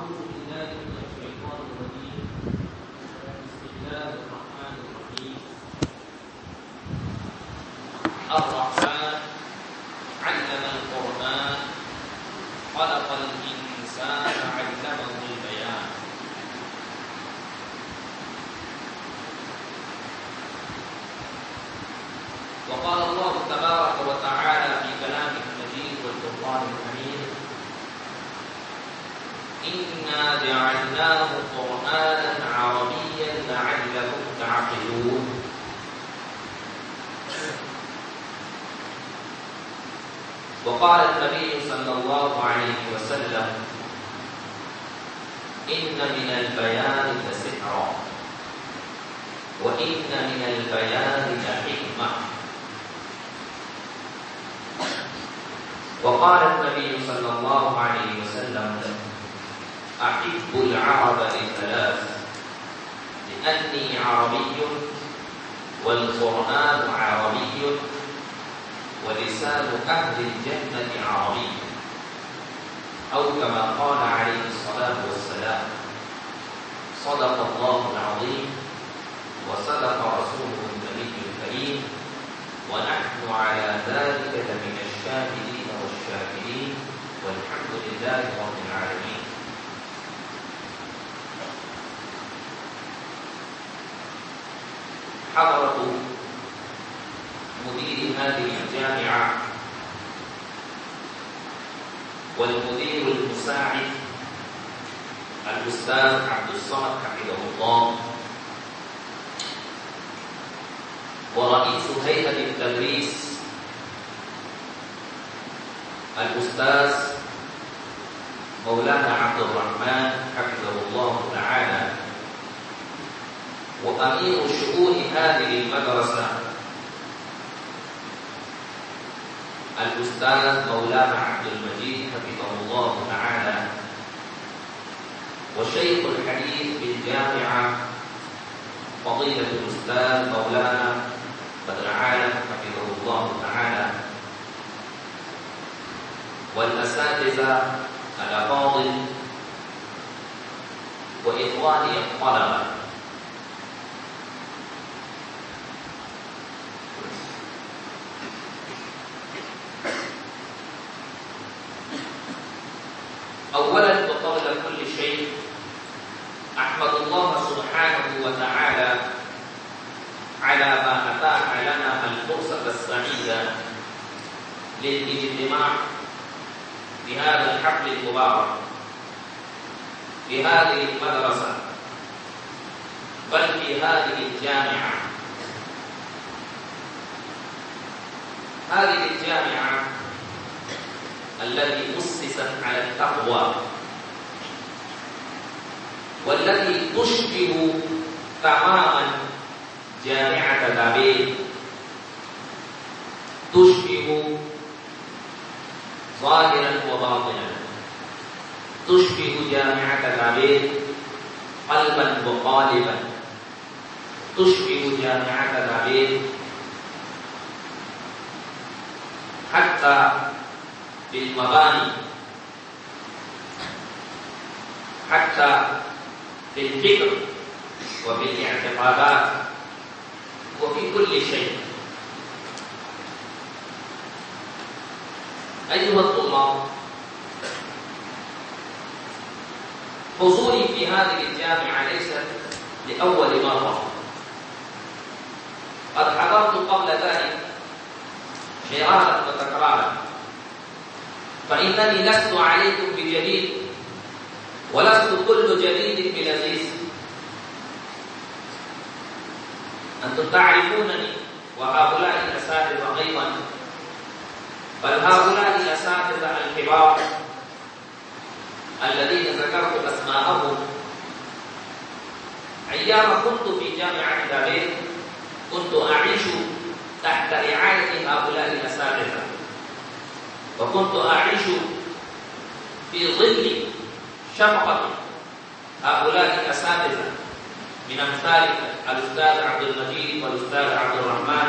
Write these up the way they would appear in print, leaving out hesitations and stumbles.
أعوذ بالله من الشيطان الرجيم. بسم الله الرحمن الرحيم. الرحمن علم القرآن خلق الإنسان علمه البيان. وقال الله تبارك وتعالى في كلامه المجيد والقرآن الحميد: إنا جعلناه قرآنا عربيا لعلكم تعقلون. وقال النبي صلى الله عليه وسلم: إن من البيان لسحرا وإن من البيان لحكمة. وقال النبي صلى الله عليه وسلم: أحب العرب لثلاث: لأني عربي والقرآن عربي ولسان أهل الجنة عربي، أو كما قال عليه الصلاة والسلام: صدق الله العظيم وصدق رسوله النبي الكريم ونحن على ذلك لمن الشاهدين والشاكرين والحمد لله رب العالمين. حضرة مدير هذه الجامعة والمدير المساعد الأستاذ عبد الصمد حفظه الله، ورئيس هيئة التدريس الأستاذ مولانا عبد الرحمن حفظه الله تعالى، وأمير شؤون هذه المدرسة الأستاذ مولانا عبد المجيد حفظه الله تعالى، وشيخ الحديث بالجامعة فضيلة الأستاذ مولانا بدر عالم حفظه الله تعالى، والأساتذة الأفاضل وإخواني الطلبة، أولا وقبل كل شيء أحمد الله سبحانه وتعالى على ما أتاح لنا الفرصة السعيدة للاجتماع في هذا الحفل المبارك في هذه المدرسة، بل في هذه الجامعة. هذه الجامعة التي أسست على التقوى والتي تشبه تماما جامعة بابل، تشبه ظاهرا وباطنا، تشبه جامعة بابل قلبا وقالبا، تشبه جامعة بابل حتى بالمباني، حتى في الفكر وفي الاعتقادات وفي كل شيء. أيها الطلاب، حضوري في هذه الجامعة ليست لأول مرة، قد حضرت قبل ذلك مرارا وتكرارا، فإنني لست عليكم بجديد ولست كل جديد بلذيذ. أنتم تعرفونني وهؤلاء الأساتذة أيضا، بل هؤلاء الأساتذة الكبار الذين ذكرت أسماءهم أيام كنت في جامعة بابل كنت أعيش تحت رعاية هؤلاء الأساتذة، وكنت أعيش في ظل شفقة هؤلاء الأساتذة من أمثال الأستاذ عبد المجيد والأستاذ عبد الرحمن.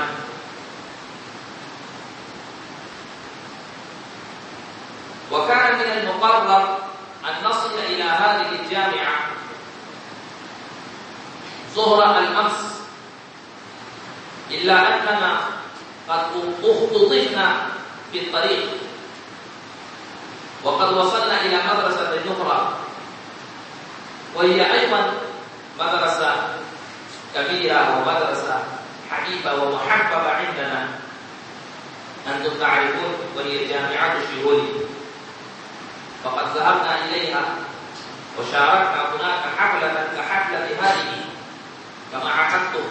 وكان من المقرر أن نصل إلى هذه الجامعة ظهر الأمس، إلا أننا قد اختطفنا في الطريق، وقد وصلنا إلى مدرسة أخرى، وهي أيضا مدرسة كبيرة ومدرسة حبيبة ومحببة عندنا، أنتم تعرفون، وهي جامعة الشيولي. فقد ذهبنا إليها وشاركنا هناك حفلة كحفلة هذه كما عقدتم،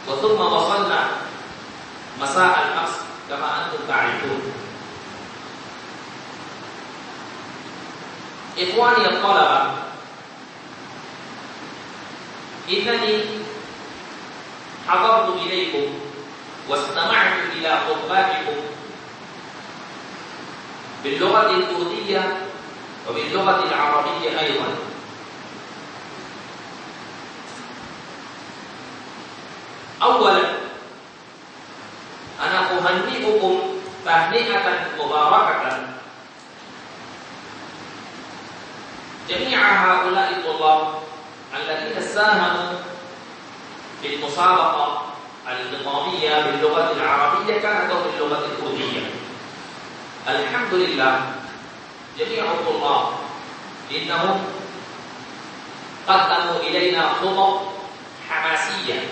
وثم وصلنا مساء الأمس كما أنتم تعرفون. إخواني الطلبة، إنني حضرت إليكم واستمعت إلى خطباتكم باللغة الكردية وباللغة العربية أيضا. أولا أنا أهنئكم تهنئة مباركة جميع هؤلاء الطلاب الذين ساهموا في المسابقة النظامية باللغة العربية كانت باللغة الكردية. الحمد لله جميع الطلاب إنهم قدموا إلينا خطب حماسية،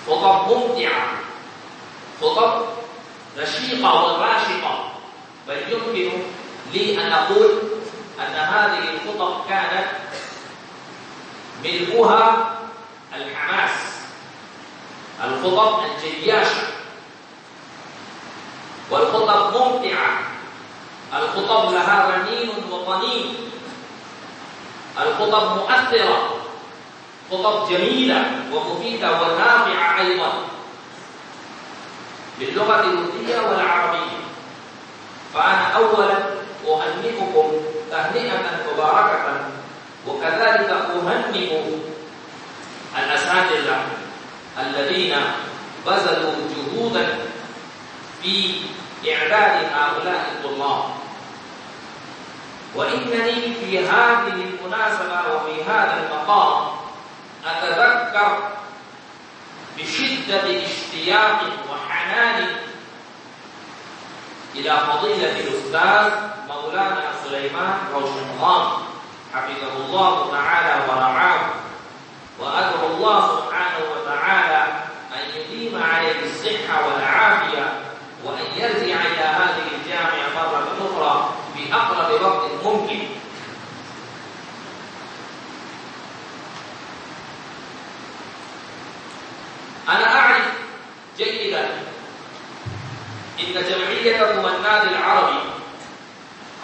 خطب ممتعة، خطب رشيقة وراشقة، بل يمكن لي أن أقول أن هذه الخطب كانت ملؤها الحماس، الخطب الجياشة، والخطب ممتعة، الخطب لها رنين وطنين، الخطب مؤثرة، خطب جميلة ومفيدة ونافعة أيضا باللغة الكردية والعربية. فأنا أولا أهنئكم تهنئة مباركة، وكذلك أهنئ الأساتذة الذين بذلوا جهودا في إعداد هؤلاء الطلاب. وإنني في هذه المناسبة وفي هذا المقام أتذكر بشدة اشتياق وحنان إلى فضيلة الأستاذ مولانا سليمان روشنخان حفظه الله تعالى ورعاه، وأدعو الله سبحانه وتعالى أن يديم عليه الصحة والعافية، وأن يرجع إلى هذه الجامعة مرة أخرى في أقرب وقت ممكن. أنا أعرف جيدا إن جمعيتكم النادي العربي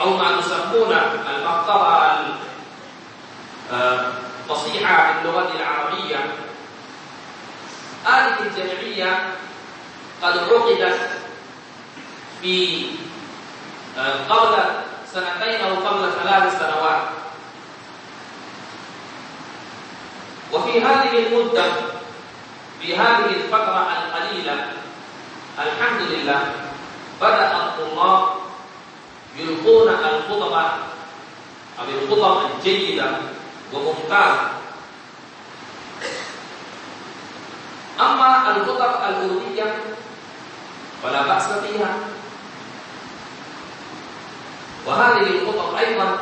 أو ما تسمون المكتبة الفصيحة باللغة العربية، هذه الجمعية قد عقدت في قبل سنتين أو قبل 3 سنوات، وفي هذه المدة في هذه الفترة القليلة الحمد لله بدأ الطلاب يلقون الخطب أو الخطب الجيدة وممتازة. أما الخطب الكردية فلا بأس فيها، وهذه الخطب أيضا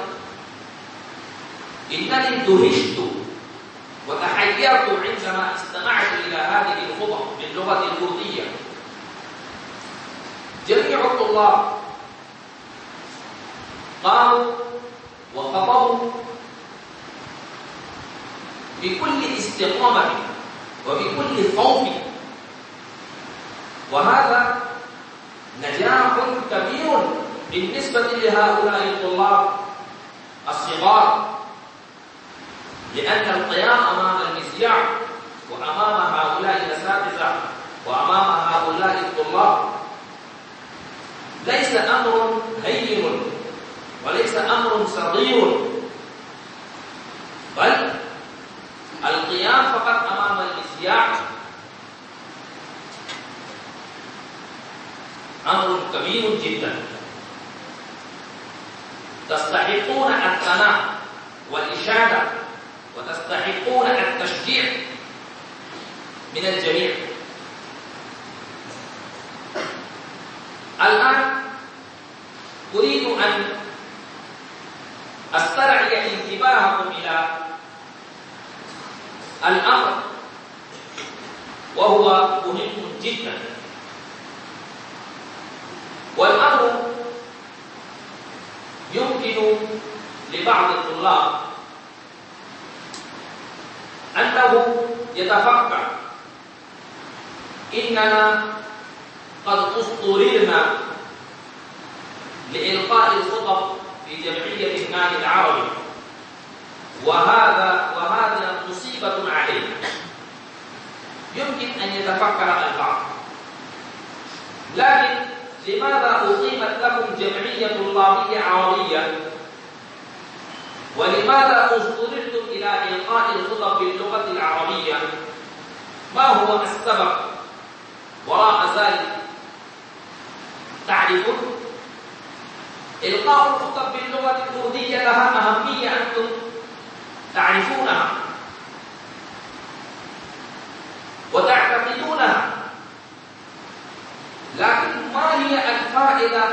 إنني دهشت وتحيرت عندما استمعت إلى هذه الخطب باللغة الكردية. جميع الطلاب قاموا وخطبوا بكل استقامة وبكل خوف، وهذا نجاح كبير بالنسبة لهؤلاء الطلاب الصغار، لأن القيام أمام المذياع وأمام هؤلاء الأساتذة وأمام هؤلاء الطلاب ليس أمر هين وليس أمر صغير، بل القيام فقط أمام المذياع أمر كبير جدا. تستحقون الثناء والإشادة وتستحقون التشجيع من الجميع. الآن أريد أن أسترعي انتباهكم إلى الأمر وهو مهم جدا، والأمر يمكن لبعض الطلاب أنه يتفكر إننا قد اضطررنا لإلقاء الخطب في جمعية النادي العربي، وهذا مصيبة علينا. يمكن أن يتفكر البعض، لكن لماذا أقيمت لكم جمعية طلابية عربية؟ ولماذا اضطررتم إلى إلقاء الخطب باللغة العربية؟ ما هو السبب وراء ذلك؟ تعرفون؟ إلقاء الخطب باللغة الكردية لها أهمية أنتم تعرفونها وتعتقدونها، لكن ما هي الفائدة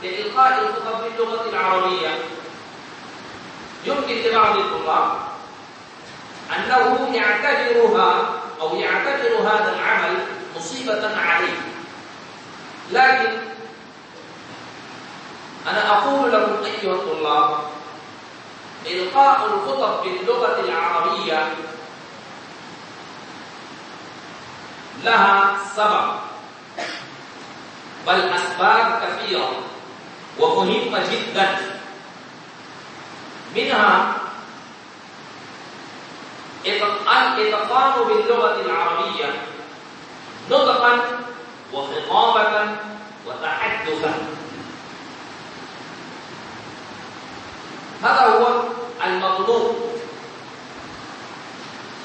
لإلقاء الخطب باللغة العربية؟ يمكن لبعض الطلاب أنه يعتبر هذا العمل مصيبة عليه، لكن أنا أقول لكم أيها الطلاب، إلقاء الخطب باللغة العربية لها سبب، بل أسباب كثيرة ومهمة جدا. منها الإتقان باللغة العربية نطقا وخطابة وتحدثا. هذا هو المطلوب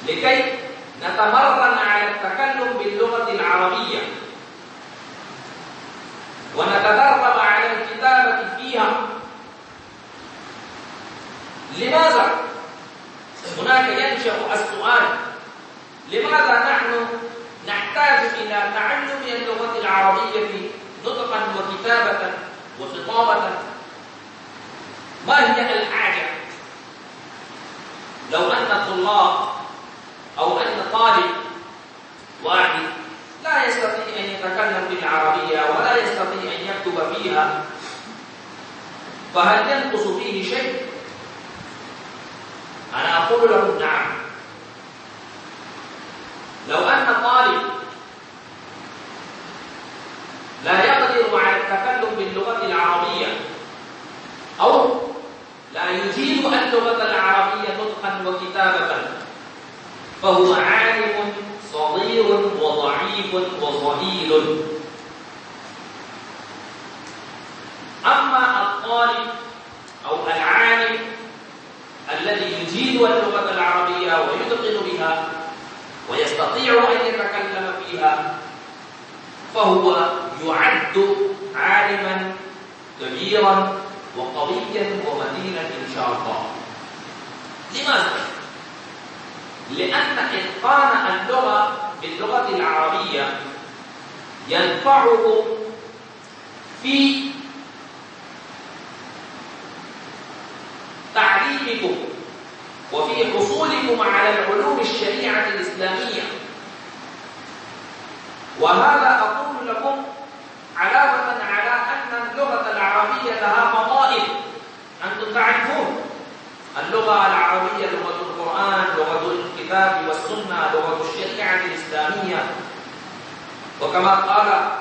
لكي نتمرن على التكلم باللغة العربية ونتدرب على الكتابة فيها. لماذا؟ هناك ينشأ السؤال: لماذا نحن نحتاج إلى تعلم اللغة العربية نطقا وكتابة وخطابة؟ ما هي الحاجة؟ لو أن الطلاب أو أن طالب واحد لا يستطيع أن يتكلم بالعربية ولا يستطيع أن يكتب فيها، فهل ينقص فيه شيء؟ أنا أقول لكم نعم. لو أن طالب لا يقدر على التكلم باللغة العربية أو لا يجيد اللغة العربية نطقا وكتابة، فهو عالم صغير وضعيف وضئيل. أما الطالب أو العالم الذي يجيد اللغة العربية ويتقن بها ويستطيع أن يتكلم فيها، فهو يعد عالما كبيرا وقويا ومتينا إن شاء الله. لماذا؟ لأن إتقان اللغة باللغة العربية ينفعكم في تعليمكم وفي حصولكم على العلوم الشريعة الإسلامية. وهذا أقول لكم علاوة على أن اللغة العربية لها فضائل. أنتم تعرفون اللغة العربية لغة القرآن، لغة الكتاب والسنة، لغة الشريعة الإسلامية. وكما قال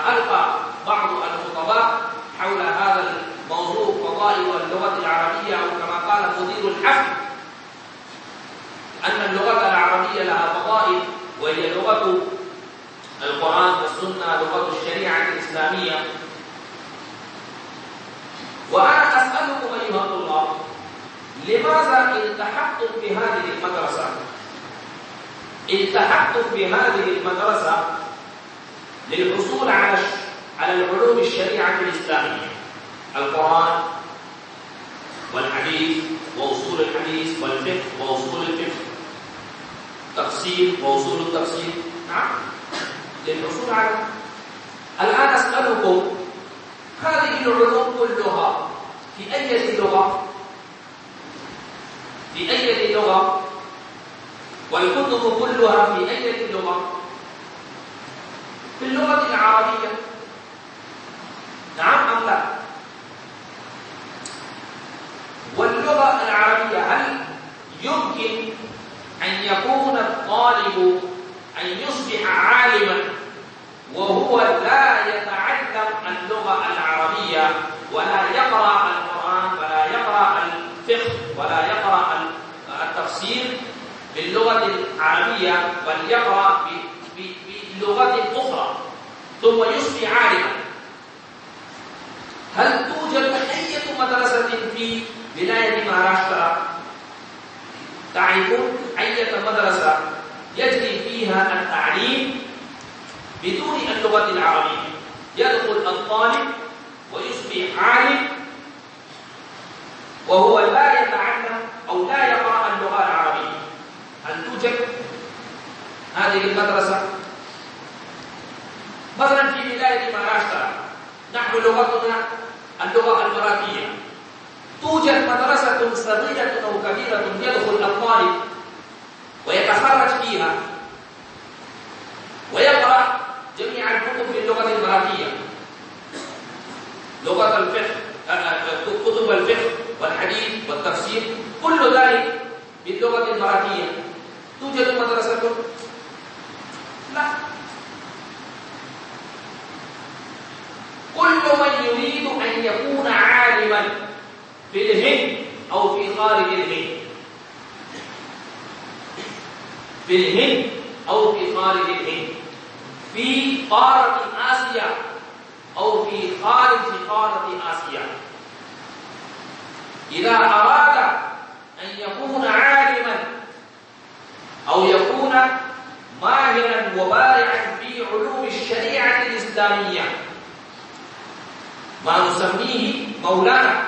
ألقى بعض الخطباء حول هذا الموضوع فضائل اللغة العربية، أو كما قال مدير الحفل أن اللغة العربية لها فضائل، وهي لغة القرآن والسنة، لغة الشريعة الإسلامية. وأنا أسألكم أيها الطلاب، لماذا التحقتم بهذه المدرسة؟ التحقتم بهذه المدرسة للحصول على العلوم الشريعة الإسلامية، القرآن والحديث وأصول الحديث والفقه وأصول الفقه، تفسير وأصول التفسير. نعم، للحصول على. الآن أسألكم، هذه العلوم كلها في أي لغة؟ في أي لغة؟ والكتب كلها في أي لغة؟ في اللغة العربية. نعم أم لا؟ واللغة العربية هل يمكن أن يكون الطالب أن يصبح عالما وهو لا يتعلم اللغة العربية ولا يقرأ القرآن ولا يقرأ الفقه ولا يقرأ التفسير باللغة العربية بل يقرأ بلغة أخرى ثم يصبح عالما؟ هل توجد أي مدرسة في ولاية مهاراشترا؟ تعرفون أي مدرسة يجري فيها التعليم بدون اللغة العربية؟ يدخل الطالب ويصبح عالم وهو لا يتعلم أو لا يقرأ اللغة العربية. هل توجد هذه المدرسة؟ مثلا في ولاية مهاراشترا نحن لغتنا اللغة المراكية، توجد مدرسة صغيرة أو كبيرة يدخل الطالب ويتخرج فيها ويقرأ جميع الكتب باللغة المراكية، لغة الفقه، كتب الفقه والحديث والتفسير، كل ذلك باللغة المراكية. توجد مدرسة؟ لا. كل من يريد أن يكون عالما في الهند أو في خارج الهند، في الهند أو في خارج الهند، في قارة آسيا أو في خارج قارة آسيا، إذا أراد أن يكون عالما أو يكون ماهرا وبارعا في علوم الشريعة الإسلامية، ما نسميه مولانا،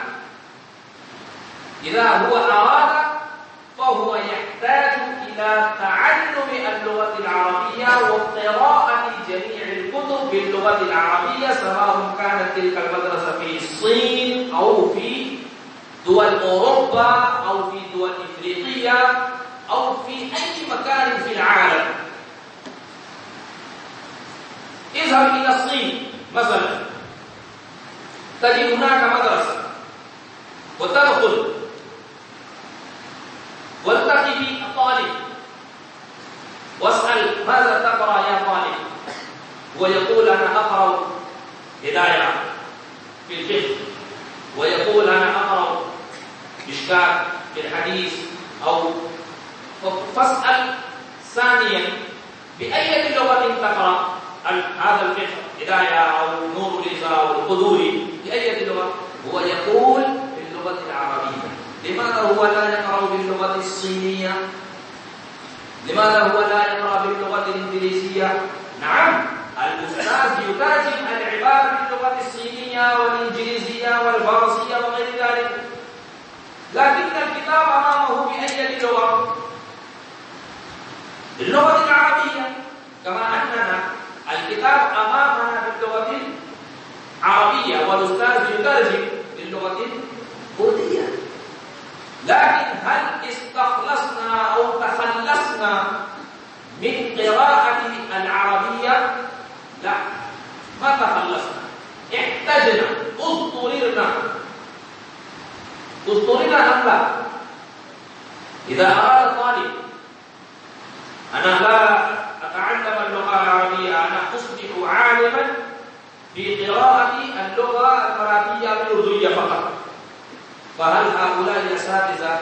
إذا هو أراد فهو يحتاج إلى تعلم اللغة العربية وقراءة جميع الكتب باللغة العربية، سواء كانت تلك المدرسة في الصين أو في دول أوروبا أو في دول إفريقية أو في أي مكان في العالم. اذهب إلى الصين مثلا، تجد هناك مدرسة وتدخل والتقي بالطالب واسأل ماذا تقرأ يا طالب؟ ويقول أنا أقرأ هداية في الفقه، ويقول أنا أقرأ مشكاة في الحديث، أو فاسأل ثانيا بأي لغة تقرأ هذا الفقه، هداية أو نور الإسراء أو القدوري، بأي لغة؟ هو يقول باللغة العربية. لماذا هو لا يقرأ باللغة الصينية؟ لماذا هو لا يقرأ باللغة الإنجليزية؟ نعم، الأستاذ يترجم العبارة باللغة الصينية والإنجليزية والفرنسية وغير ذلك، لكن الكتاب أمامه بأي لغة؟ باللغة العربية، كما أننا الكتاب أمامنا باللغة العربية والأستاذ يترجم باللغة الكردية. لكن هل استخلصنا أو تخلصنا من قراءة العربية؟ لا، ما تخلصنا، احتجنا، اضطررنا أم لا؟ إذا أراد الطالب أنا لا أتعلم اللغة العربية، أنا أصبح عالما في قراءة اللغة المراكية بالأردية فقط، فهل هؤلاء الأساتذة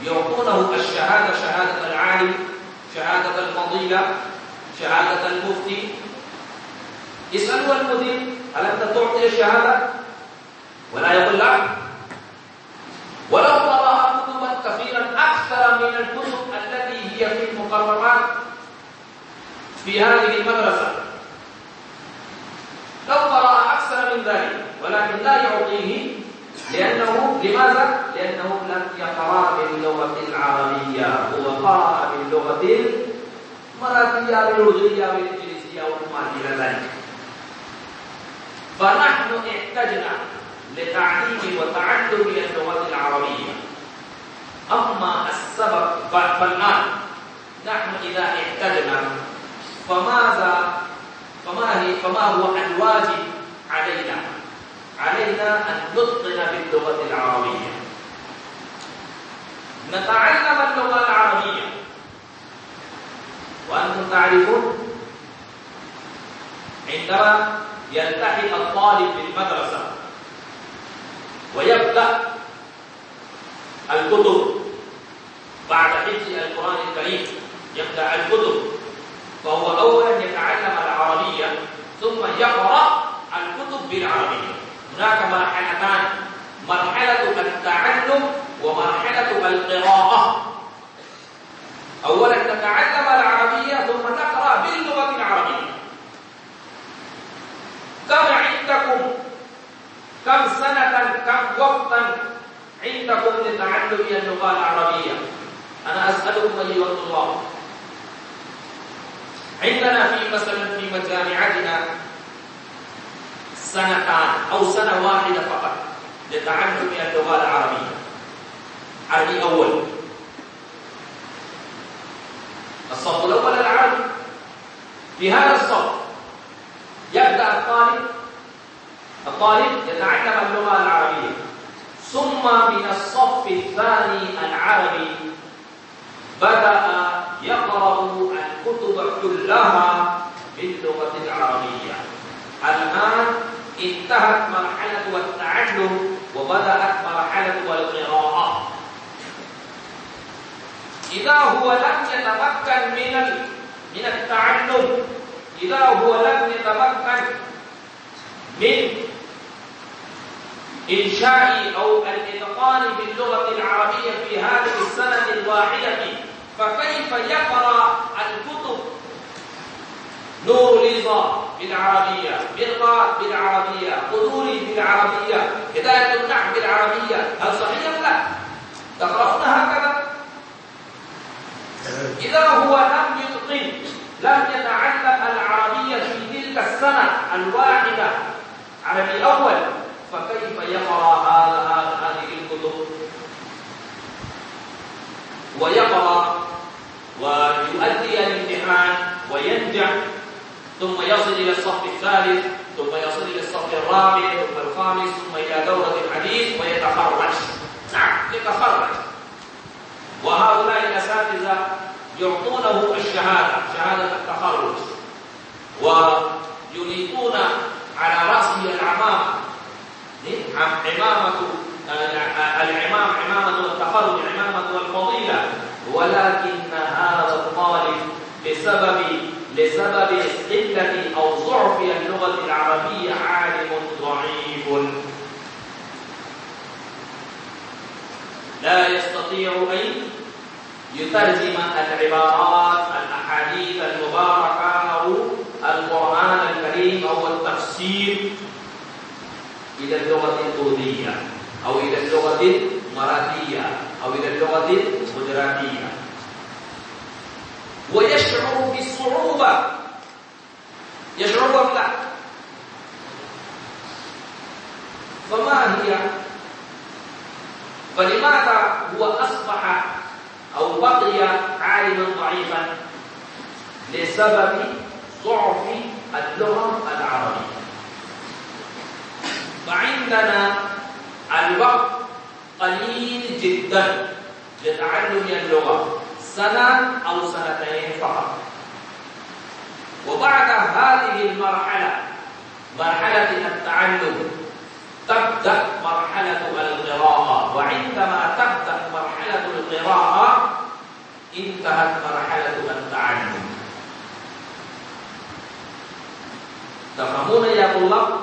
يعطونه الشهادة، شهادة العالم، شهادة الفضيلة، شهادة المفتي؟ اسألوا المدير هل أنت تعطي الشهادة؟ ولا يقول لا. ولو قرأ كتبا كثيرا أكثر من الكتب التي هي في المقررات في هذه المدرسة، لو قرأ أكثر من ذلك ولكن لا يعطيه، لأنه لماذا؟ لأنه لم يقرأ باللغة العربية، هو قرأ باللغة المراتية بالأردنية بالإنجليزية وما إلى ذلك. فنحن احتجنا لتعليم وتعلم اللغة العربية. أما السبب فالآن نحن إذا احتجنا فما هو الواجب علينا؟ علينا أن نتقن باللغة العربية، نتعلم اللغة العربية. وأنتم تعرفون عندما يلتحق الطالب بالمدرسة ويبدأ الكتب بعد حفظ القرآن الكريم، يبدأ الكتب، فهو أولا يتعلم العربية ثم يقرأ الكتب بالعربية. هناك مرحلتان: مرحلة التعلم ومرحلة القراءة. أولا نتعلم العربية ثم نقرأ باللغة العربية. كم سنة كم وقتا عندكم لتعلم اللغة العربية؟ أنا أسألكم أيها الطلاب، عندنا مثلا في مجامعاتنا سنتان أو سنة واحدة فقط لتعلم اللغة العربية. عربي أول، الصف الأول العربي. في هذا الصف يبدأ الطالب يتعلم اللغة العربية، ثم من الصف الثاني العربي بدأ يقرأ الكتب كلها باللغة العربية. الآن انتهت مرحلة التعلم وبدأت مرحلة القراءة. إذا هو لم يتمكن من التعلم، إذا هو لم يتمكن من إنشاء أو الإتقان باللغة العربية في هذه السنة الواحدة، فكيف يقرأ الكتب؟ نور الإيضاح بالعربية، مرقات بالعربية، قدوري بالعربية، هداية النحو بالعربية، هل صحيح؟ لا، تقرؤون هكذا. إذا هو لم يتقن، لم يتعلم العربية في تلك السنة الواحدة عربي أول، فكيف يقرأ هذه الكتب؟ ويقرأ ويؤدي الامتحان وينجح، ثم يصل إلى الصف الثالث، ثم يصل إلى الصف الرابع، ثم الخامس، ثم إلى دورة الحديث ويتخرج. نعم، يتخرج. وهؤلاء الأساتذة يعطونه الشهادة، شهادة التخرج، ويليقون على رأسه العمامة، عمامة التخرج، عمامة الفضيلة. ولكن هذا الطالب لسبب قلة أو ضعف اللغة العربية عالم ضعيف، لا يستطيع أن يترجم العبارات، الأحاديث المباركة أو القرآن الكريم أو التفسير إلى اللغة الأردية أو إلى اللغة المراتية أو إلى اللغة الغجراتية، ويشعر بالصعوبة. يشعر أم لا؟ فما هي؟ فلماذا هو أصبح أو بقي عالما ضعيفا؟ لسبب ضعف اللغة العربية. فعندنا الوقت قليل جدا لتعلم اللغة، سنة أو سنتين فقط. وبعد هذه المرحلة، مرحلة التعلم، تبدأ مرحلة القراءة. وعندما تبدأ مرحلة القراءة انتهت مرحلة التعلم. تفهمون يا طلاب؟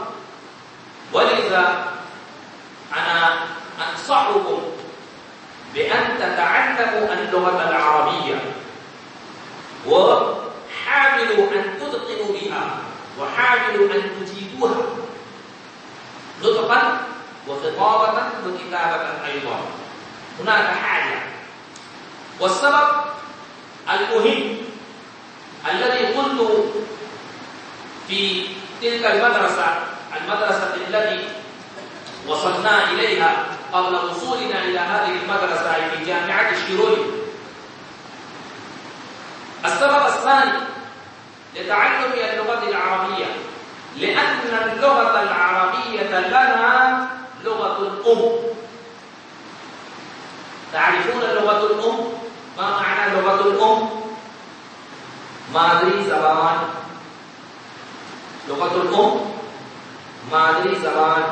ولذا أنا أنصحكم بأن تتعلموا اللغة العربية، وحاولوا أن تتقنوا بها، وحاولوا أن تجيدوها نطقا وخطابة وكتابة أيضا. هناك حاجة. والسبب المهم الذي قلت في تلك المدرسة التي وصلنا إليها قبل وصولنا إلى هذه المدرسة في جامعة الشيروني. السبب الثاني لتعلم اللغة العربية لأن اللغة العربية لنا لغة الأم. تعرفون اللغة الأم؟ ما معنى لغة الأم؟ مادری زبان. لغة الأم مادری زبان.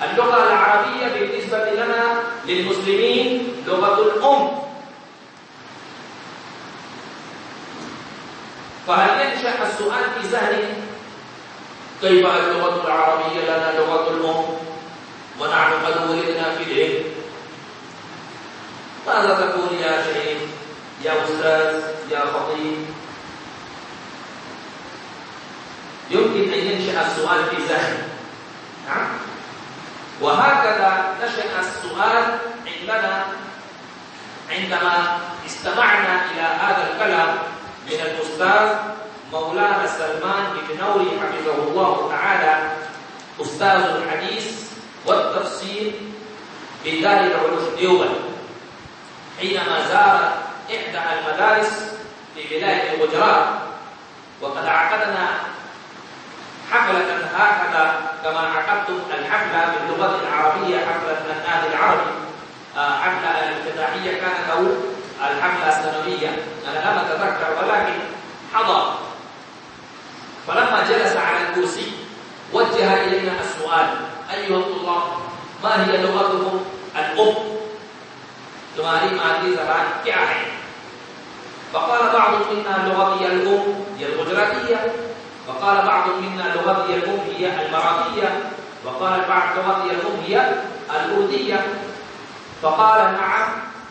اللغة العربية بالنسبة لنا للمسلمين لغة الأم. فهل ينشأ السؤال في ذهنك كيف اللغة العربية لنا لغة الأم ونحن قد ولدنا في العلم؟ ماذا تقول يا شيخ، يا أستاذ، يا خطيب؟ يمكن أن ينشأ السؤال في ذهنك. نعم. وهكذا نشأ السؤال عندنا عندما استمعنا إلى هذا الكلام من الأستاذ مولانا سلمان بن نوري حفظه الله تعالى، أستاذ الحديث والتفسير في دار العلوم ديوبند، حينما زار إحدى المدارس في ولاية الجراء. وقد عقدنا حفلة هكذا كما عقدتم الحفلة باللغة العربية، حفلة النادي العربي، حفلة الافتتاحية كانت أو الحفلة السنوية، أنا لم أتذكر ولكن حضر. فلما جلس على الكرسي وجه إلينا السؤال: أيها الطلاب، ما هي لغتكم الأم؟ تمہاری مادری زبان کیا ہے؟ فقال بعض منا لغتي الأم هي الغجراتية، وقال بعض منا لغتي الأم هي المراكية، وقال بعض لغتي الأم هي الأردية. فقال: نعم،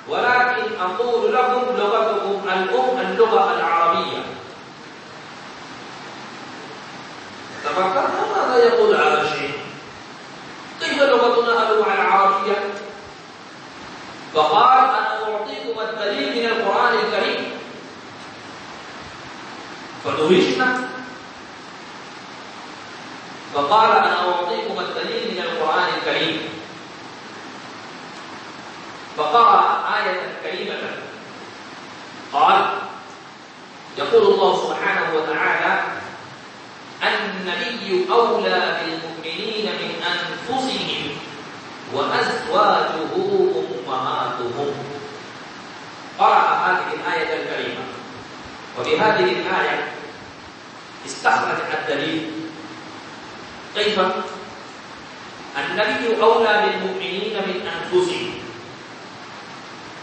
ولكن أقول لكم لغتكم الأم اللغة العربية. تفكرنا ماذا يقول هذا الشيء؟ كيف لغتنا اللغة العربية؟ فقال: أنا أعطيكم الدليل من القرآن الكريم. فدهشنا. فقال: أنا أعطيكم الدليل من القرآن الكريم. فقرأ آية كريمة قال: يقول الله سبحانه وتعالى: النبي أولى بالمؤمنين من أنفسهم وأزواجه أمهاتهم. قرأ هذه الآية الكريمة، وبهذه الآية استخرج الدليل. كيف؟ النبي أولى بالمؤمنين من أنفسهم،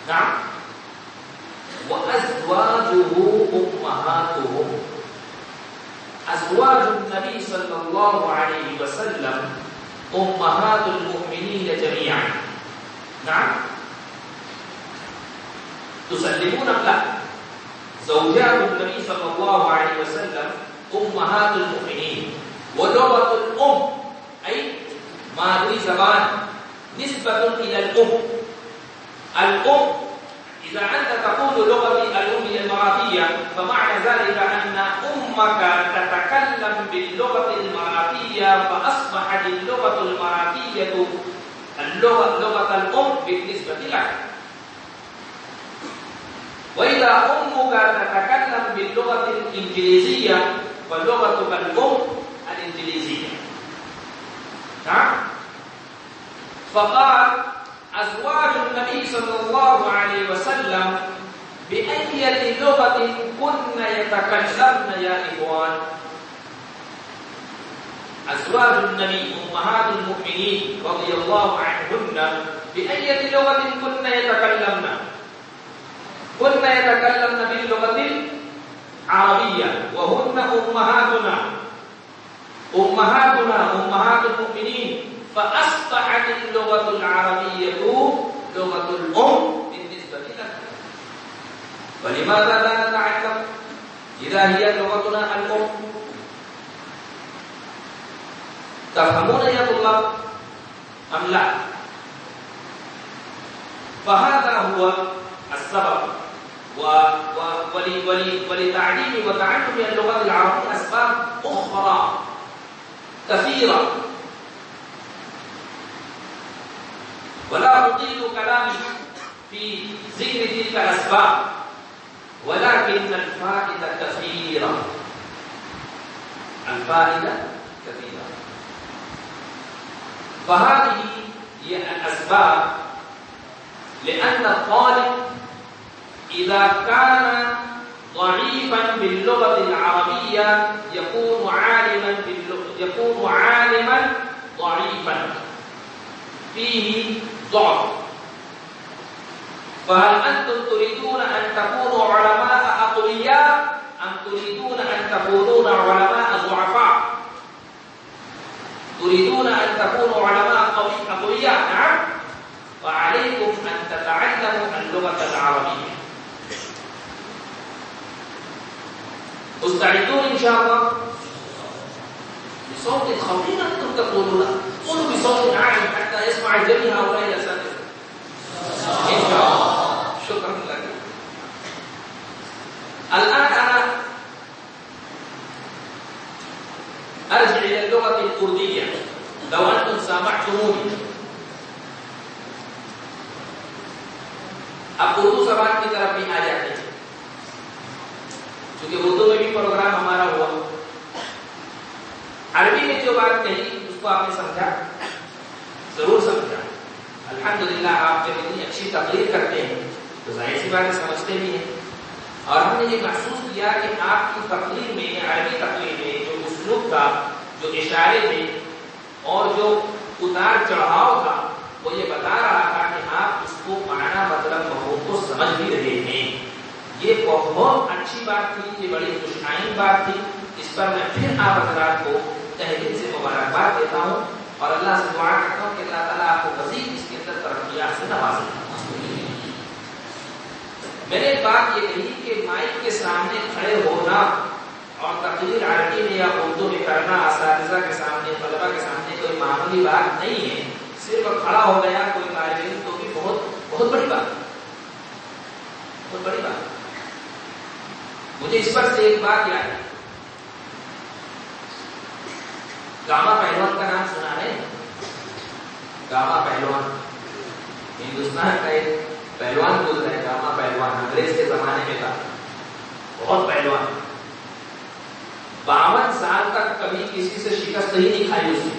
نعم، وأزواجه أمهاتهم. أزواج النبي صلى الله عليه وسلم أمهات المؤمنين جميعا. نعم، تسلمون له. زوجات النبي صلى الله عليه وسلم أمهات المؤمنين. ولغة الأم أي مادری زبان نسبة إلى الأم. الأم إذا أنت تقول لغتي الأم المراكية فمعنى ذلك أن أمك تتكلم باللغة المراكية، فأصبحت اللغة المراكية لغة الأم بالنسبة لك. وإذا أمك تتكلم باللغة الإنجليزية فلغتك الأم الإنجليزية. نعم. فقال: أزواج النبي صلى الله عليه وسلم بأية لغة كن يتكلمن يا إخوان؟ أزواج النبي أمهات المؤمنين رضي الله عنهن بأية لغة كن يتكلمن؟ كن يتكلمن باللغة العربية، وهن أمهاتنا أمهات المؤمنين. فأصبحت اللغة العربية لغة الأم بالنسبة لنا. ولماذا لا نتعلم إذا هي لغتنا الأم؟ تفهمون يا طلاب؟ ام لا؟ فهذا هو السبب. ولتعليم وتعلم اللغة العربية أسباب أخرى كثيرة، ولا أطيل كلامي في ذكر تلك الأسباب، ولكن الفائدة كثيرة. الفائدة كثيرة. فهذه هي الأسباب، لأن الطالب إذا كان ضعيفا باللغة العربية يكون عالما ضعيفا، فيه ضعف. فهل أنتم تريدون أن تكونوا علماء أقوياء أم تريدون أن تكونون علماء ضعفاء؟ تريدون أن تكونوا علماء أقوياء، نعم، فعليكم أن تتعلموا اللغة العربية. مستعدون إن شاء الله؟ بصوت خفيف أنتم تقولون، قولوا بصوت عالي حتى يسمع جميع هؤلاء الأساتذة إن شاء الله. شكرا لك. الآن أنا أرجع إلى اللغة الكردية لو أنتم سامعتموني. اب اردو زبان کی طرف بھی آ جاتے ہیں، کیونکہ اردو میں بھی پروگرام ہمارا ہوا. عربی میں جو بات کہی اس کو آپ نے سمجھا؟ ضرور سمجھا. الحمدللہ آپ جب اتنی اچھی تقریر کرتے ہیں تو ظاہر سی بات سمجھتے بھی ہیں. اور ہم نے یہ محسوس کیا کہ آپ کی تقریر میں، عربی تقریر میں جو اسلوب تھا، جو اشارے تھے اور جو اتار چڑھاؤ تھا، وہ یہ بتا رہا تھا کہ آپ اس کو معنی مطلب مفہوم کو سمجھ بھی رہے ہیں. یہ بہت اچھی بات تھی، یہ بڑی خوشائن بات تھی. اس پر میں پھر آپ حضرات کو تہہ دل سے مبارکباد دیتا ہوں اور اللہ سے دعا کرتا ہوں کہ اللہ تعالیٰ آپ کو مزید اس کے اندر ترقیات سے نوازے. میں نے ایک بات یہ کہی کہ مائک کے سامنے کھڑے ہونا اور تقریر عربی میں یا اردو میں کرنا اساتذہ کے سامنے، طلبہ کے سامنے کوئی معمولی بات نہیں ہے. صرف کھڑا ہو گیا کوئی طالب علم تو بھی بہت بڑی بات، بہت بڑی بات. مجھے اس پر سے ایک بات یاد ہے. گاما پہلوان کا نام سنا ہے؟ گاما پہلوان ہندوستان کا ایک پہلوان گزرا ہے. گاما پہلوان انگریز کے زمانے میں تھا، بہت پہلوان. 52 سال تک کبھی کسی سے شکست ہی نہیں کھائی اس نے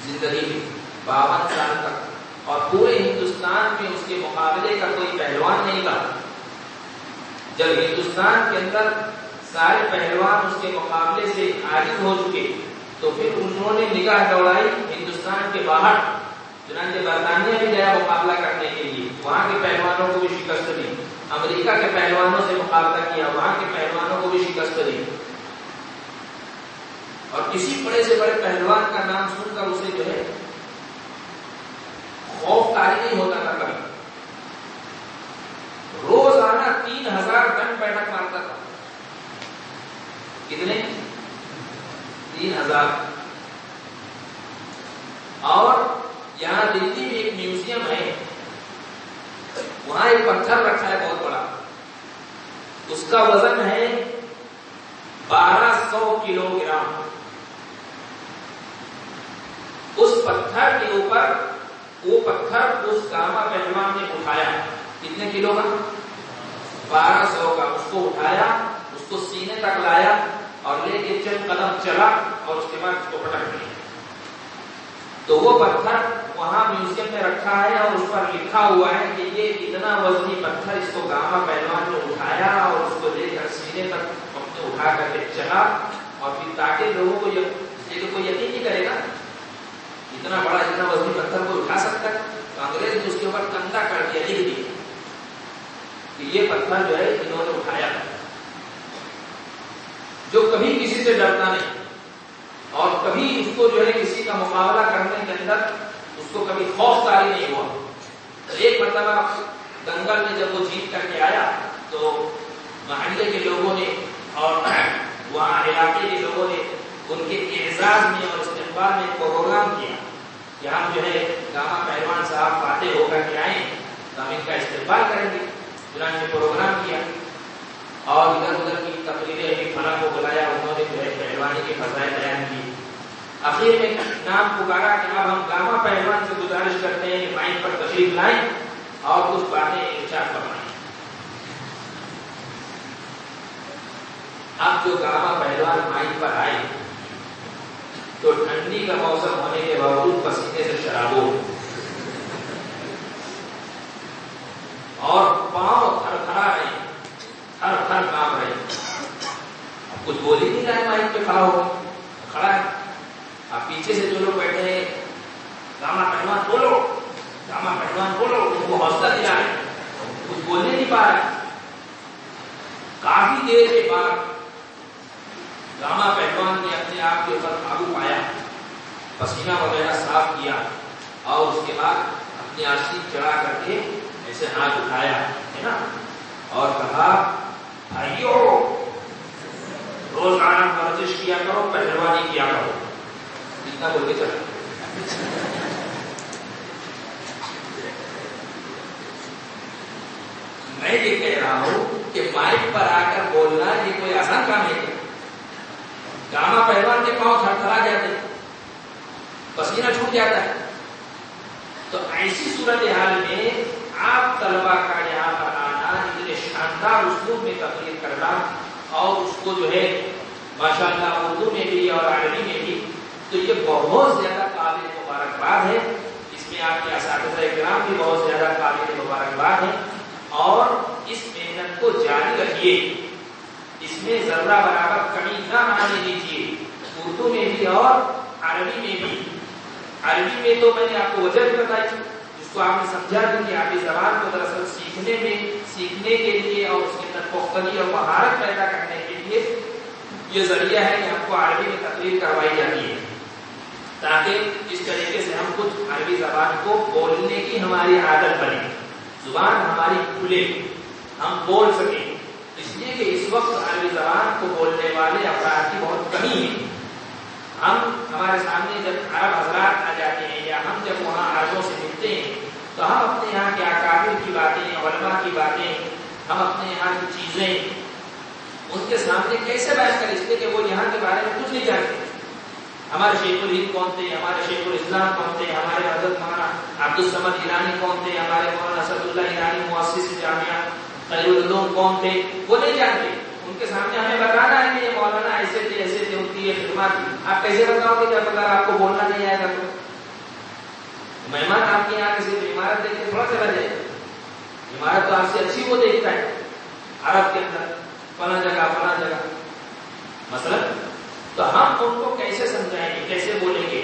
زندگی میں. 52 سال تک، اور پورے ہندوستان میں اس کے مقابلے کا کوئی پہلوان نہیں تھا. جب ہندوستان کے اندر سارے پہلوان اس کے مقابلے سے عاجز ہو چکے تو پھر انہوں نے نگاہ دوڑائی ہندوستان کے باہر. چنانچہ برطانیہ بھی گیا مقابلہ کرنے کے لیے، وہاں کے پہلوانوں کو بھی شکست دی. امریکہ کے پہلوانوں سے مقابلہ کیا، وہاں کے پہلوانوں کو بھی شکست دی. اور کسی بڑے سے بڑے پہلوان کا نام سن کر اسے جو ہے خوف طاری نہیں ہوتا تھا. کبھی روزانہ 3000 ٹن بیٹھک مارتا تھا. کتنے؟ 3000. اور یہاں دلی میں ایک میوزیم ہے، وہاں ایک پتھر رکھا ہے بہت بڑا. اس کا وزن ہے 1200 کلو گرام. اس پتھر کے اوپر وہ پتھر اس گاما پہلوان نے اٹھایا. کتنے کلو کا؟ 1200 کا. اس کو اٹھایا، اس کو سینے تک لایا اور لے کے چند قدم چلا اور اس کے بعد اس کو پٹک دیا. تو وہ پتھر وہاں میوزیم میں رکھا ہے اور اس پر لکھا ہوا ہے کہ یہ اتنا وزنی پتھر اس کو گاما پہلوان نے اٹھایا اور اس کو لے کر سینے تک اپنے اٹھا کر کے چلا. اور پھر تاکہ لوگوں کو کوئی یقین نہیں کرے گا اتنا بڑا اتنا وزنی پتھر کوئی اٹھا سکتا ہے. تو انگریز نے اس کے اوپر کندہ کر دیا، لکھ دیا کہ یہ پتھر جو ہے انہوں نے اٹھایا، جو کبھی کسی سے ڈرتا نہیں اور کبھی اس کو جو ہے کسی کا مقابلہ کرنے کے اندر اس کو کبھی خوف طاری نہیں ہوا. ایک مرتبہ دنگل میں جب وہ جیت کر کے آیا تو محلے کے لوگوں نے اور وہاں علاقے کے لوگوں نے ان کے اعزاز میں اور استقبال میں ایک پروگرام کیا. کہ ہم جو ہے گاما پہلوان صاحب فاتح ہو کر کے آئیں تو ہم ان کا استقبال کریں گے. چنانچہ پروگرام کیا اور ادھر ادھر کی تقریریں بھی فلاں کو بلایا, انہوں نے جو ہے پہلوانی کے فضائل بیان کی. آخر میں نام پکارا کہ اب ہم گاما پہلوان سے گزارش کرتے ہیں کہ مائک پر تشریف لائیں اور کچھ باتیں ارشاد فرمائیں. اب جو گاما پہلوان مائک پر آئے تو ٹھنڈی کا موسم ہونے کے باوجود پسینے سے شرابو اور پاؤں تھر تھرا رہے, تھر تھر کانپ رہے. اب کچھ بول ہی نہیں رہا, مائک پہ کھڑا ہو کھڑا ہے. اب پیچھے سے جو لوگ بیٹھے ہیں گاما پہلوان بولو, گاما پہلوان بولو, ان کو حوصلہ دلا رہے, کچھ بولنے نہیں پا رہا. کافی دیر کے بعد گاما پہلوان نے اپنے آپ کے اوپر قابو پایا, پسینہ وغیرہ صاف کیا اور اس کے بعد اپنی آرسی چڑھا کر کے ایسے ہاتھ اٹھایا ہے نا, اور کہا بھائیو روزانہ ورزش کیا کرو, پہلوانی کیا کرو. اتنا بول کے چلا. میں یہ کہہ رہا ہوں کہ مائک پر آ کر بولنا یہ کوئی آسان کام نہیں. گاما پہلوان کے پاؤں تھر تھرا جاتے, پسینہ چھوٹ جاتا ہے. تو ایسی صورتحال میں آپ طلبا کا یہاں پر آنا, اتنے شاندار اسلوب میں تقریر کرنا اور اس کو جو ہے ماشاءاللہ اردو میں بھی اور عربی میں بھی, تو یہ بہت زیادہ قابل مبارکباد ہے. اس میں آپ کے اساتذہ کرام بھی بہت زیادہ قابل مبارکباد ہے اور اس محنت کو جاری رکھیے. اس میں ذرہ برابر کمی نہ آنے دیجیے, اردو میں بھی اور عربی میں بھی. عربی میں تو میں نے آپ کو وجہ بھی بتائی جس کو آپ نے سمجھا دی کہ عربی زبان کو دراصل سیکھنے کے لیے اور اس کے اندر پختگی اور مہارت پیدا کرنے کے لیے یہ ذریعہ ہے کہ ہم کو عربی میں تقریر کروائی جاتی ہے تاکہ اس طریقے سے ہم کچھ عربی زبان کو بولنے کی ہماری عادت بنے, زبان ہماری کھلے, ہم بول سکیں. اس لیے کہ اس وقت عربی زبان کو بولنے والے افراد کی بہت کمی ہے. ہمارے سامنے جب عرب حضرات آ جاتے ہیں یا ہم جب وہاں عربوں سے ملتے ہیں تو ہم اپنے یہاں کے اکابر کی باتیں, علماء کی باتیں, ہم اپنے یہاں کی چیزیں ان کے سامنے کیسے بیان کریں, اس لیے کہ وہ یہاں کے بارے میں کچھ نہیں جانتے. ہمارے شیخ الہند کون تھے, ہمارے شیخ الاسلام کون تھے, ہمارے حضرت مولانا عبدالصمد ایرانی کون تھے, ہمارے مولانا اسد اللہ ایرانی مؤسس جامعہ خیر العلوم کون تھے, وہ نہیں جانتے. ان کے سامنے ہمیں بتانا ہے کہ یہ مولانا ایسے تھے, ایسے تھے, ان کی یہ خدمات تھی. آپ کیسے بتاؤ گے جب اگر آپ کو بولنا نہیں آئے گا تو؟ مہمان آپ کے یہاں کسی عمارت دیکھ کے تھوڑا چلا جائے, عمارت تو آپ سے اچھی وہ دیکھتا ہے عرب کے اندر, فلاں جگہ مثلا. تو ہم ان کو کیسے سمجھائیں گے, کیسے بولیں گے,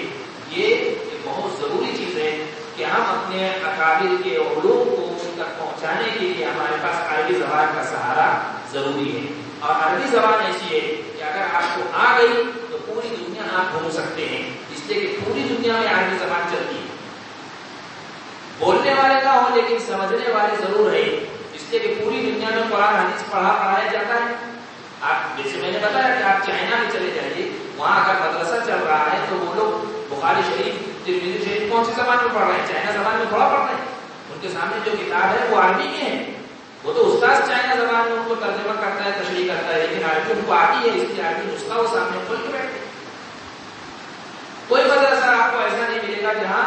یہ بہت ضروری چیز ہے کہ ہم اپنے اکابر کے علوم کو ان تک پہنچانے کے لیے ہمارے پاس عربی زبان کا سہارا ضروری ہے. اور عربی زبان ایسی ہے کہ اگر آپ کو آ گئی تو پوری دنیا آپ گھوم سکتے ہیں, اس لیے کہ پوری دنیا میں عربی زبان چلتی ہے. بولنے والے نہ ہو لیکن سمجھنے والے ضرور ہے, اس لیے کہ پوری دنیا میں قرآن حدیث پڑھایا جاتا ہے. آپ جیسے میں نے بتایا کہ آپ چائنا میں چلے جائیے, وہاں اگر مدرسہ چل رہا ہے تو وہ لوگ بخاری شریف, ترمذی شریف کون سی زبان میں پڑھ رہے ہیں, چائنا زبان میں تھوڑا پڑھ رہے ہیں. ان کے سامنے جو کتاب ہے وہ عربی میں ہے, وہ تو استاد چائنا زبان میں ان کو ترجمہ کرتا ہے, تشریح کرتا ہے, لیکن عربی ان کو آتی ہے, اس لیے عربی نسخہ وہ سامنے کھول کے بیٹھتے. کوئی مدرسہ آپ کو ایسا نہیں ملے گا جہاں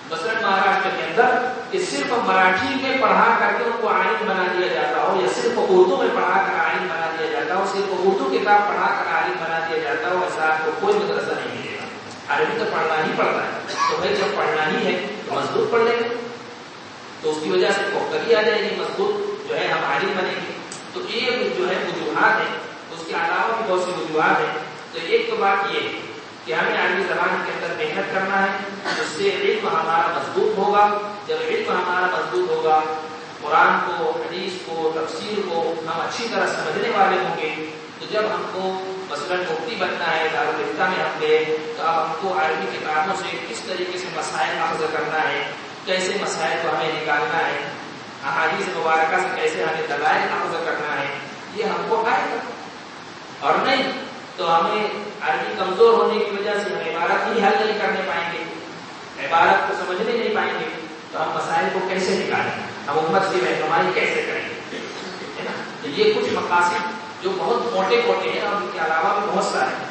مثلاً مہاراشٹر کے اندر کہ صرف مراٹھی میں پڑھا کر کے ان کو عالم بنا دیا جاتا ہو, یا صرف اردو میں پڑھا کر عالم بنا دیا جاتا ہو, صرف اردو کتاب پڑھا کر عالم بنا دیا جاتا ہو, ایسا آپ کو کوئی مدرسہ نہیں ملے گا. عربی تو پڑھنا ہی پڑتا ہے, تو بھائی جب پڑھنا ہی ہے تو مضبوط پڑھ لیں گے, تو اس کی وجہ سے پختگی آ جائے گی, مضبوط جو ہے ہم عالم بنیں گے. تو یہ جو ہے وجوہات ہیں, اس کے علاوہ بھی بہت سی وجوہات ہیں. تو ایک تو بات یہ ہے کہ ہمیں عربی زبان کے اندر محنت کرنا ہے, اس سے علم ہمارا مضبوط ہوگا. جب علم ہمارا مضبوط ہوگا, قرآن کو, حدیث کو, تفسیر کو ہم اچھی طرح سمجھنے والے ہوں گے. تو جب ہم کو مثلاً مفتی بننا ہے, دارالفتہ میں ہم گئے, تو اب ہم کو عربی کتابوں سے کس طریقے سے مسائل اخذ کرنا ہے, کیسے مسائل کو ہمیں نکالنا ہے, احادیث مبارکہ سے کیسے ہمیں دلائل اخذ کرنا ہے, یہ ہم کو آئے گا. اور نہیں تو ہمیں عربی کمزور ہونے کی وجہ سے ہم عبارت ہی حل نہیں کرنے پائیں گے. عبارت کو سمجھنے نہیں پائیں گے تو ہم مسائل کو کیسے نکالیں گے، ہم امت کی رہنمائی کیسے کریں گے، ہے نا؟ تو یہ کچھ مقاصد جو بہت موٹے موٹے ہیں اور ان کے علاوہ بھی بہت سارے ہیں۔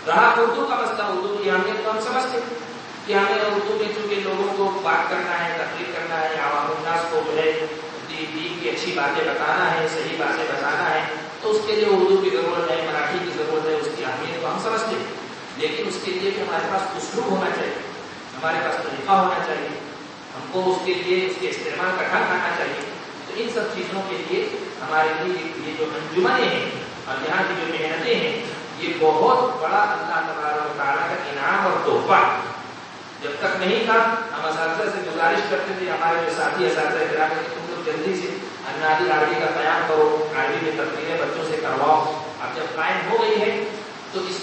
رہا اردو کا مسئلہ، اردو کی اہمیت تو ہم سمجھتے ہیں کہ ہمیں اردو میں چونکہ لوگوں کو بات کرنا ہے، تقریر کرنا ہے، عوام الناس کو جو ہے دین کی اچھی باتیں بتانا ہے، صحیح باتیں بتانا ہے، تو اس کے لیے اردو کی ضرورت ہے، مراٹھی کی ضرورت ہے، اس کی اہمیت تو ہم سمجھتے ہیں، لیکن اس کے لیے کہ ہمارے پاس اسلوب ہونا چاہیے، ہمارے پاس طریقہ ہونا چاہیے، ہم کو اس کے لیے اس کے استعمال کا ڈھنگ آنا چاہیے۔ تو ان سب چیزوں کے لیے ہمارے لیے یہ جو انجمنیں ہیں اور یہاں کی جو محنتیں ہیں، یہ بہت بڑا اللہ تبارک و تعالیٰ کا انعام اور تحفہ۔ جب تک نہیں تھا ہم اساتذہ سے گزارش کرتے تھے، ہمارے جو ساتھی اساتذہ کرام ہیں، تم لوگ جلدی سے انادی عربی کا قیام کرو، عربی میں تقریریں بچوں سے کرواؤ۔ اب جب قائم ہو گئی ہے تو اس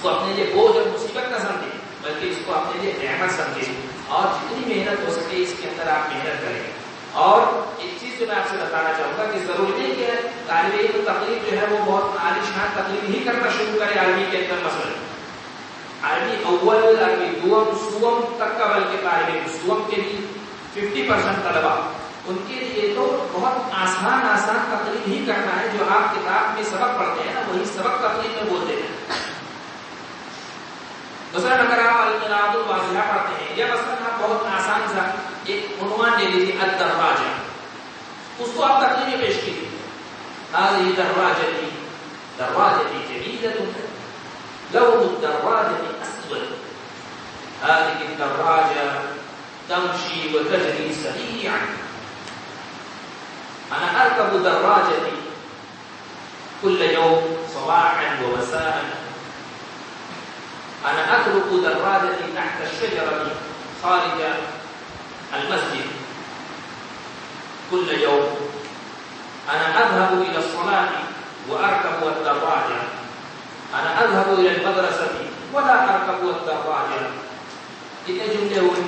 کو اپنے لیے بوجھ اور مصیبت نہ سمجھیں، بلکہ اس کو اپنے لیے نعمت سمجھیں، اور جتنی محنت ہو سکے اس کے اندر آپ محنت کریں۔ اور ایک چیز جو میں آپ سے بتانا چاہوں گا کہ ضروری نہیں کہ طالب علم تقریر جو ہے وہ بہت عالیشان تقریر ہی کرنا شروع کرے عربی کے اندر، مثلا عربی اول، عربی دوم، سوم تک کا، بلکہ طالب علم سوم کے بھی 50% طلبا، ان کے لیے تو بہت آسان تقریر ہی کرنا ہے، جو آپ کتاب میں سبق پڑھتے ہیں نا وہی سبق تقریر میں بولتے ہیں۔ مثلا اگر آپ القراءۃ الواضحہ پڑھتے ہیں، یا مثلا آپ بہت آسان سا ایک عنوان لے لیجیے الدراجہ، اس کو آپ تقریر میں پیش کیجیے، هذه دراجتي دراجتي جميلة لون الدراجة أسود، هذه الدراجة تمشي وتجري سريعا، أنا أركب دراجتي كل يوم صباحا ومساء، أنا أترك دراجتي تحت الشجرة خارج المسجد كل يوم، أنا أذهب إلى الصلاة وأركب الدراجة، أنا أذهب إلى المدرسة ولا أركب الدراجة۔ کتنے جملے ہوئے؟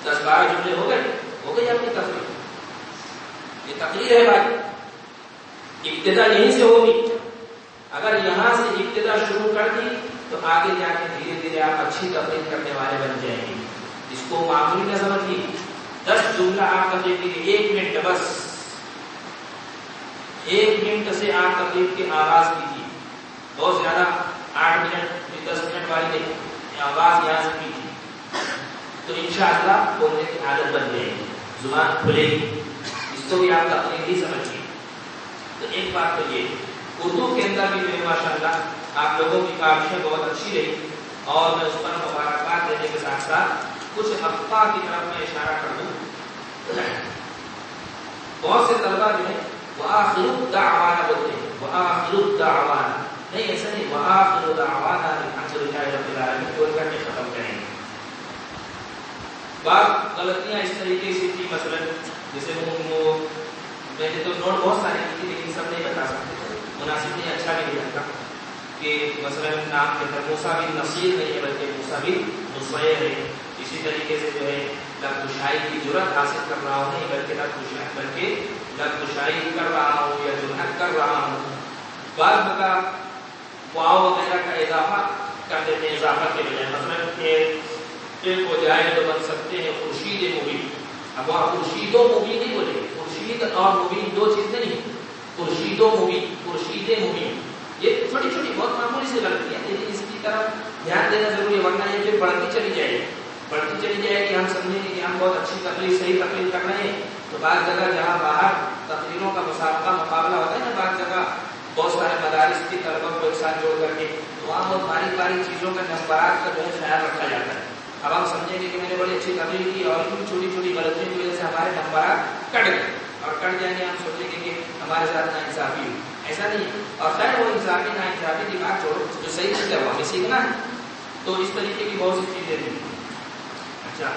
10-12 جملے ہو گئے اپنی تقریر۔ یہ تقریر ہے بھائی، ابتدا یہیں سے ہوگی۔ اگر یہاں سے ابتدا شروع کر دی تو آگے جا کے دھیرے دھیرے آپ اچھی تقریر کرنے والے بن جائیں گے۔ اس کو معمولی نہ سمجھیے، 10 جملہ آپ تقریر کیجیے، 1 منٹ بس، 1 منٹ سے آپ تقریر کی آغاز کیجیے، بہت زیادہ 8 منٹ 10 منٹ والی نہیں، آغاز یہاں سے کیجیے، تو انشاءاللہ بولنے کی عادت بن جائے گی، زبان کھلے گی۔ اس کو بھی آپ تقریر ہی سمجھیے۔ تو ایک بات تو یہ اردو کے اندر بھی میرے ماشاءاللہ آپ لوگوں کی کاوشیں بہت اچھی رہی، اور میں اس پر مبارکباد دینے کے ساتھ ساتھ کچھ اخطاء کی طرف میں اشارہ کر دوں۔ بہت سے طلبا جو ہیں وآخر الدعوانا بولتے ہیں، وآخر الدعوانا، نہیں ایسا نہیں، وآخر دعوانا الحمدللہ رب العالمین بول کر کے ختم کریں گے۔ بعض غلطیاں اس طریقے سے تھی، مثلا جیسے میں نے تو نوٹ بہت سارے کی تھی لیکن سب نہیں بتا سکتے، مناسب نہیں، اچھا بھی نہیں لگتا کہ مثلا نام کے اندر موسیٰ بن نصیر نہیں ہے بلکہ موسیٰ بن نصیر ہے۔ اسی طریقے سے جو ہے لفظ کی جرأت حاصل کر رہا ہوں، نہیں بلکہ لفظ کر رہا ہوں یا جرأت کر رہا ہوں۔ بعض جگہ واو وغیرہ کا اضافہ کر دیتے ہیں، اضافہ کے بجائے مثلا ایک ہو جائے تو بن سکتے ہیں خورشید مبین۔ اب وہاں خورشید و مبین نہیں بولے، خورشید اور مبین دو چیز نہیں، خورشید و مبین، خورشید مبین۔ یہ چھوٹی چھوٹی بہت معمولی سی غلطی ہے، لیکن اس کی طرف دھیان دینا ضروری ہے، ورنہ یہ پھر بڑھتی چلی جائے گی، ہم سمجھیں گے کہ ہم بہت اچھی تقریر، صحیح تقریر کر رہے ہیں۔ تو بعض جگہ جہاں باہر تقریروں کا مسابقہ مقابلہ ہوتا ہے نا، بعض جگہ بہت سارے مدارس کی طلبہ کو ایک ساتھ جوڑ کر کے، تو وہاں بہت باریک باریک چیزوں کا نمبرات کا جو ہے خیال رکھا جاتا ہے۔ اب ہم سمجھیں گے کہ میں نے بڑی اچھی تقریر کی اور ان چھوٹی چھوٹی غلطیوں کی وجہ سے ہمارے نمبرات کٹ گئے، اور کٹ جائیں گے ہم سوچیں گے کہ ہمارے ساتھ ناانصافی ہوئی، ایسا نہیں ہے۔ اور خیر وہ انصافی ناانصافی کی بات چھوڑو، جو صحیح چیز ہے وہ ہمیں سیکھنا ہے۔ تو اس طریقے کی بہت سی چیزیں ہیں۔ اچھا،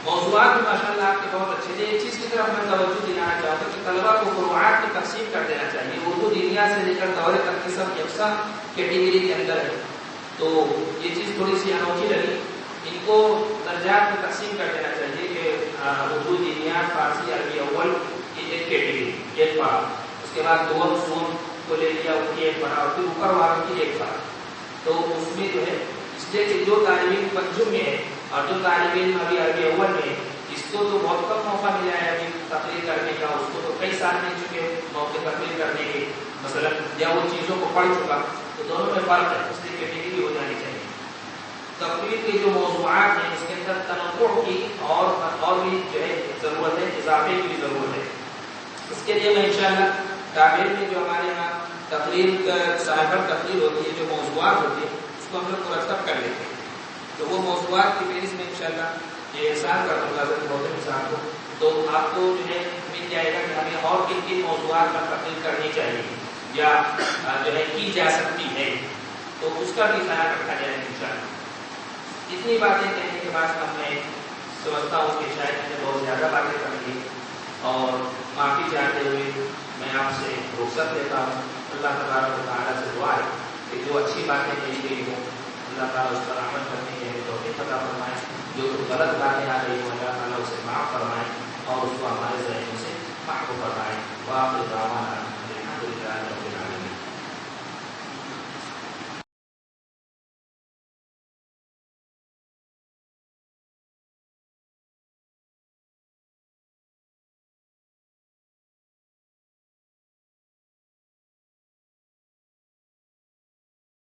موضوعات بھی ماشاءاللہ آپ کے بہت اچھے تھے۔ ایک چیز کی طرف میں توجہ دلانا چاہتا ہوں کہ طلبا کو فروعات میں تقسیم کر دینا چاہیے۔ اردو دینیات سے لے کر دورے تک کے سب یکساں کیٹیگری کے اندر ہے، تو یہ چیز تھوڑی سی انوکھی لگی۔ ان کو درجات میں تقسیم کر دینا چاہیے کہ اردو دینیات، فارسی، عربی اول کی ایک کیٹیگری، ایک پارا، اس کے بعد دوم سوم کو لے لیا، ان کی ایک پارا، اور پھر اوپر والوں کی ایک پارا۔ تو اس میں جو ہے اس لیے کہ جو طالب علم پنجم میں ہے اور جو طالب علم ابھی عربی اول میں ہے، اس کو تو بہت کم موقع ملا ہے ابھی تقریر کرنے کا، اس کو تو کئی سال مل چکے موقع تقریر کرنے کے، مثلا یا وہ چیزوں کو پڑھ چکا، تو دونوں میں فرق ہے، اس لیے کیٹیگری ہو جانی چاہیے۔ تقریر کے جو موضوعات ہیں اس کے اندر تنوع کی اور بھی جو ہے ضرورت ہے، اضافے کی بھی ضرورت ہے۔ اس کے لیے میں انشاءاللہ کابل میں جو ہمارے یہاں تقریر صاحب تقریر ہوتی ہے، جو موضوعات ہوتے ہیں اس کو ہم لوگ مرتب کر لیتے ہیں، تو وہ موضوعات کی فہرست میں انشاءاللہ یہ احسان کر دوں گا حضرت محترم صاحب کو، تو آپ کو جو ہے مل جائے گا کہ ہمیں اور کن کن موضوعات پر تقریر کرنی چاہیے یا جو ہے کی جا سکتی ہے، تو اس کا بھی خیال رکھا جائے گا انشاءاللہ۔ اتنی باتیں کہنے کے بعد اب میں سمجھتا ہوں کہ شاید میں نے بہت زیادہ باتیں کر لی، اور معافی چاہتے ہوئے میں آپ سے رخصت لیتا ہوں۔ اللہ تبارک و تعالیٰ سے دعا ہے کہ جو اچھی باتیں کہی گئی ہوں اللہ تعالیٰ اس پر عمل کرنے کے لیے توفیق عطا فرمائے، جو غلط باتیں آ رہی ہوں اللہ تعالیٰ اسے معاف فرمائے اور اس کو ہمارے ذہنوں سے محفوظ فرمائے۔ وآخر دعوانا